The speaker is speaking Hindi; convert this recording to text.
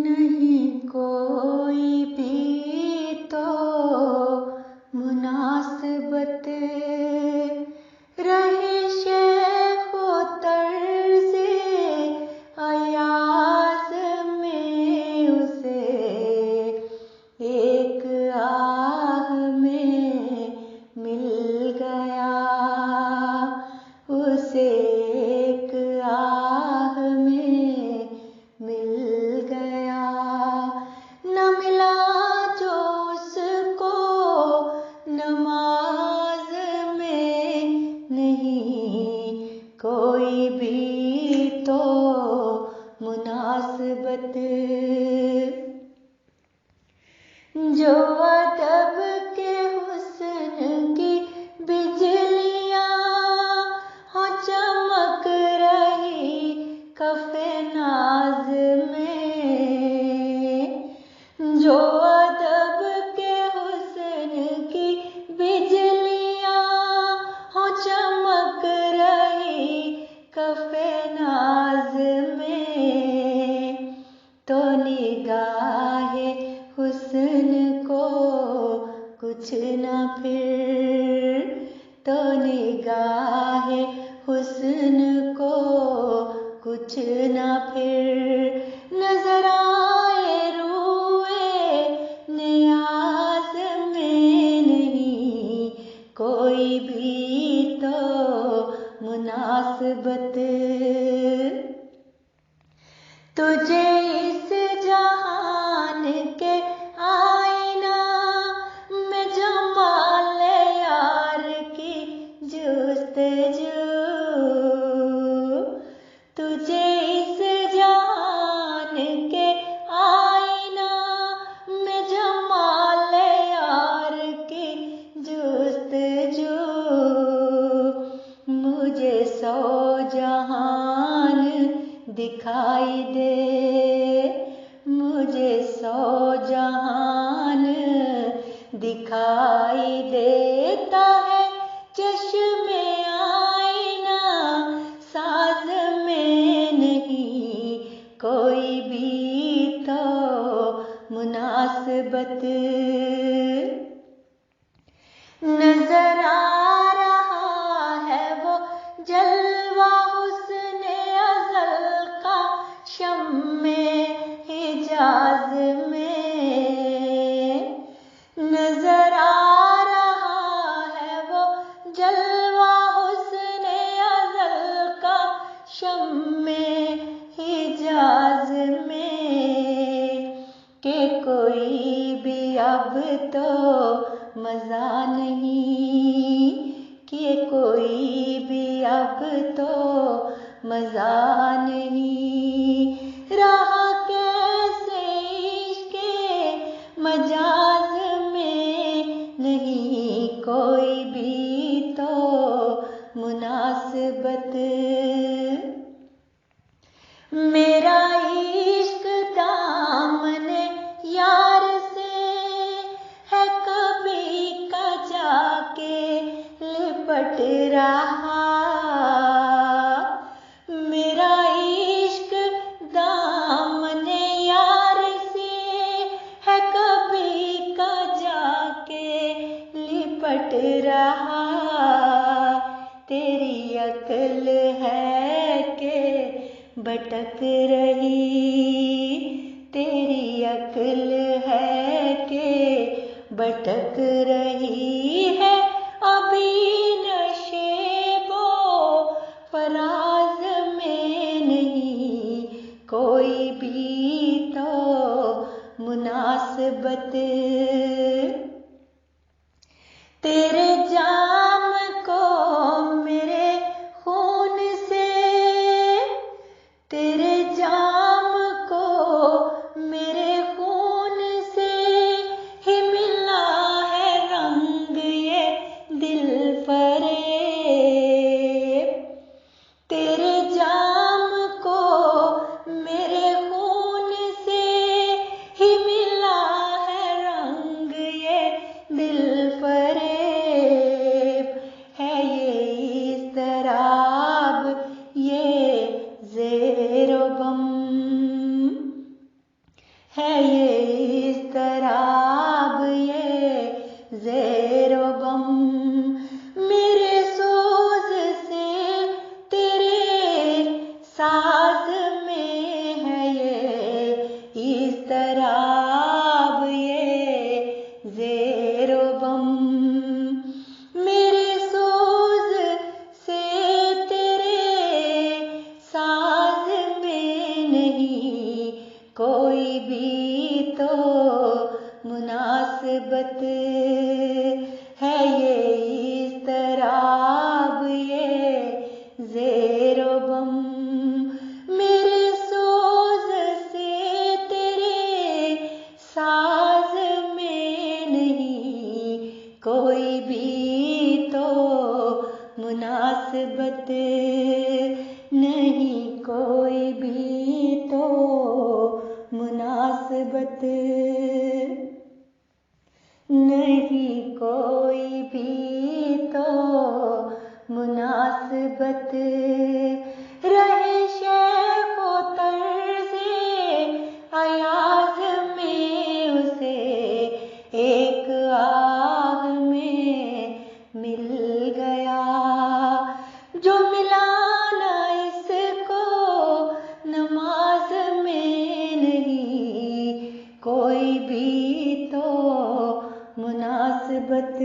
नहीं कोई भी तो मुनासिबत रहे शेखो तर्ज़े अयाज़ में उसे एक आह में मिल गया, उसे एक आह में मिल गया। न मिला जो उसको नमाज में नहीं कोई भी तो मुनासिबत, जो अदब के हुस्न की बिजलियां हो चमक रही कफ़े नाज में, जो अदब के हुस्न की बिजलियां हो चमक रही कफ़े नाज में, तो निगाहे हुस्न को कुछ न फिर, तो निगाहे हुस्न को कुछ न फिर नजर आए रूए नियाज में नहीं कोई भी तो मुनासिबत। तुझे इस जहान के आईना में जमाल यार की जुस्तजू, तुझे इस जहान के आईना में जमाल यार की जुस्तजू, मुझे 100 जहान दिखाई दे, मुझे 100 जहान दिखाई देता है चश्मे आईना साज में नहीं कोई भी तो मुनासिबत। नजर आ रहा है वो जलवा हुस्ने अज़ल का शम्मे हिजाज में, नजर आ रहा है वो जलवा हुस्ने अज़ल का शम्मे हिजाज में, कि कोई भी अब तो मज़ा नहीं, कि कोई भी अब तो मज़ा नहीं, रहा कैसे इश्क़े मजाज में नहीं कोई भी तो मुनासिबत। मेरा इश्क दामने यार से है कभी का जाके लिपट रहा, मेरा इश्क दामने यार से है कभी का जाके लिपट रहा, तेरी अक्ल है कि भटक रही, तेरी अक्ल है कि भटक रही है अभी नशेबो फराज में नहीं कोई भी तो मुनासिबत। तेरे जाम को मेरे खून से, तेरे जाम को मेरे खून से ही मिला है रंग ये दिल फरेब, तेरे जाम को मेरे खून से ही मिला है रंग है ये इज़्तिराब ये ज़ेरो गम। मेरे सोज़ से तेरे साज़ में है ये इज़्तिराब ये ज़ेरो गम। मेरे सोज़ से तेरे साज़ में नहीं कोई भी तो मुनासिबत है ये इज़्तिराब ये ज़ेरो गम। मेरे सोज़ से तेरे साज़ में नहीं कोई भी तो मुनासिबत नहीं कोई भी तो मुनासिबत नहीं कोई भी तो मुनासिबत। रहे शेख़ो तर्ज़े अयाज़ में उसे एक आह में मिल गया। जो मिला ना इसको नमाज में नहीं कोई भी तो मुनासिबत।